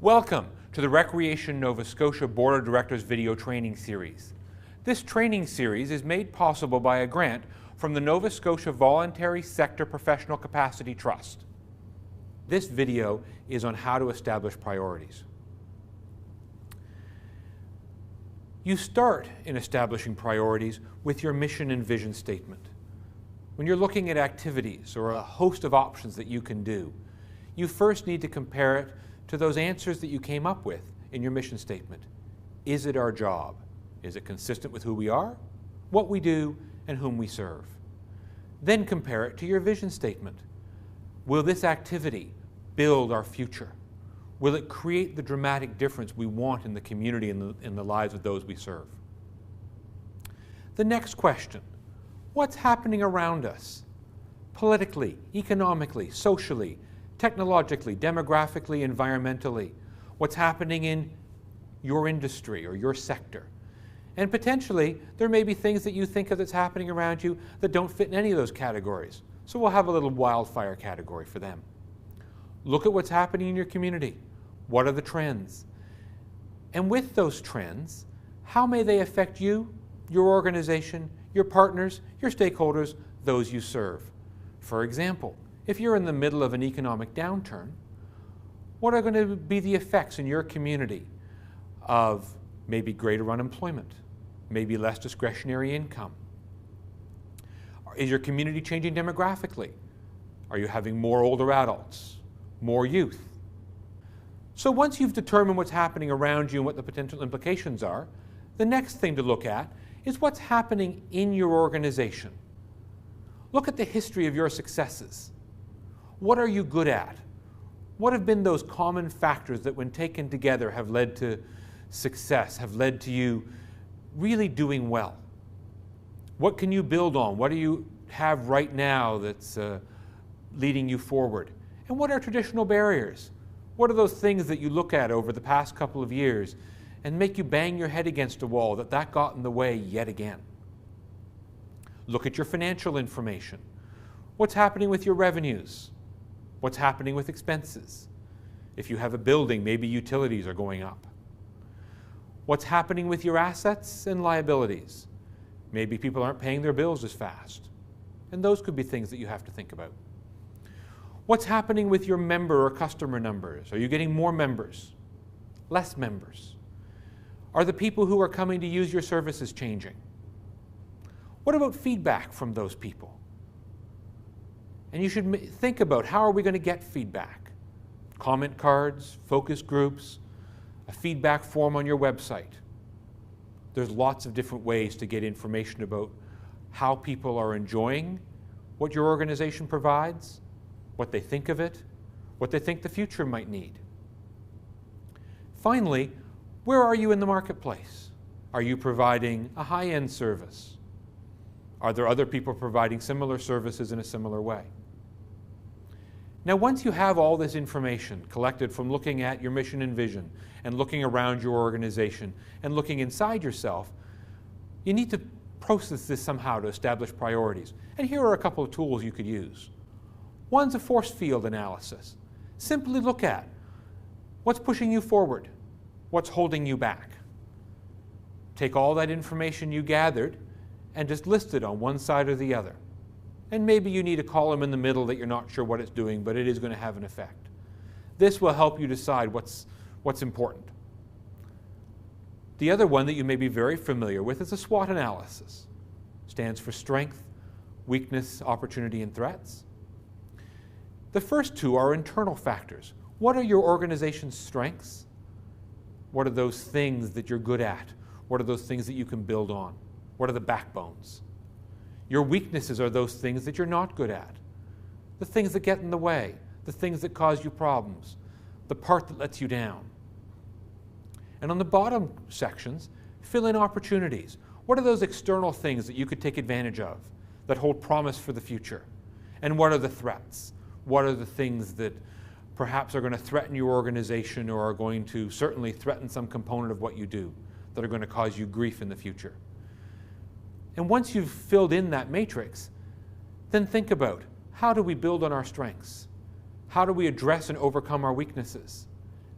Welcome to the Recreation Nova Scotia Board of Directors video training series. This training series is made possible by a grant from the Nova Scotia Voluntary Sector Professional Capacity Trust. This video is on how to establish priorities. You start in establishing priorities with your mission and vision statement. When you're looking at activities or a host of options that you can do, you first need to compare it to those answers that you came up with in your mission statement. Is it our job? Is it consistent with who we are, what we do, and whom we serve? Then compare it to your vision statement. Will this activity build our future? Will it create the dramatic difference we want in the community and in the lives of those we serve? The next question, what's happening around us? Politically, economically, socially, technologically, demographically, environmentally. What's happening in your industry or your sector? And potentially, there may be things that you think of that's happening around you that don't fit in any of those categories. So we'll have a little wildfire category for them. Look at what's happening in your community. What are the trends? And with those trends, how may they affect you, your organization, your partners, your stakeholders, those you serve? For example, if you're in the middle of an economic downturn, what are going to be the effects in your community of maybe greater unemployment, maybe less discretionary income? Is your community changing demographically? Are you having more older adults, more youth? So once you've determined what's happening around you and what the potential implications are, the next thing to look at is what's happening in your organization. Look at the history of your successes. What are you good at? What have been those common factors that when taken together have led to success, have led to you really doing well? What can you build on? What do you have right now that's leading you forward? And what are traditional barriers? What are those things that you look at over the past couple of years and make you bang your head against a wall that got in the way yet again? Look at your financial information. What's happening with your revenues? What's happening with expenses? If you have a building, maybe utilities are going up. What's happening with your assets and liabilities? Maybe people aren't paying their bills as fast. And those could be things that you have to think about. What's happening with your member or customer numbers? Are you getting more members? Less members? Are the people who are coming to use your services changing? What about feedback from those people? And you should think about, how are we going to get feedback? Comment cards, focus groups, a feedback form on your website. There's lots of different ways to get information about how people are enjoying what your organization provides, what they think of it, what they think the future might need. Finally, where are you in the marketplace? Are you providing a high-end service? Are there other people providing similar services in a similar way? Now, once you have all this information collected from looking at your mission and vision and looking around your organization and looking inside yourself, you need to process this somehow to establish priorities. And here are a couple of tools you could use. One's a force field analysis. Simply look at what's pushing you forward, what's holding you back. Take all that information you gathered and just list it on one side or the other. And maybe you need a column in the middle that you're not sure what it's doing, but it is going to have an effect. This will help you decide what's important. The other one that you may be very familiar with is a SWOT analysis. Stands for strength, weakness, opportunity, and threats. The first two are internal factors. What are your organization's strengths? What are those things that you're good at? What are those things that you can build on? What are the backbones? Your weaknesses are those things that you're not good at, the things that get in the way, the things that cause you problems, the part that lets you down. And on the bottom sections, fill in opportunities. What are those external things that you could take advantage of that hold promise for the future? And what are the threats? What are the things that perhaps are going to threaten your organization or are going to certainly threaten some component of what you do that are going to cause you grief in the future? And once you've filled in that matrix, then think about, how do we build on our strengths? How do we address and overcome our weaknesses?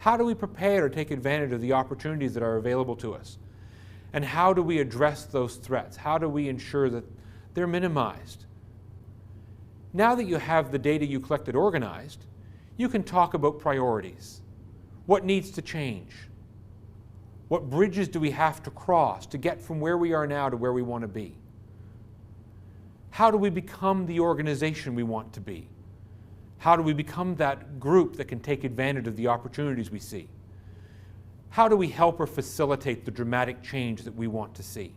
How do we prepare to take advantage of the opportunities that are available to us? And how do we address those threats? How do we ensure that they're minimized? Now that you have the data you collected organized, you can talk about priorities. What needs to change? What bridges do we have to cross to get from where we are now to where we want to be? How do we become the organization we want to be? How do we become that group that can take advantage of the opportunities we see? How do we help or facilitate the dramatic change that we want to see?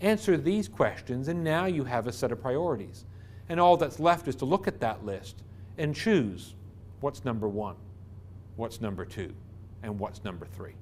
Answer these questions, and now you have a set of priorities. And all that's left is to look at that list and choose what's number 1, what's number 2, and what's number 3.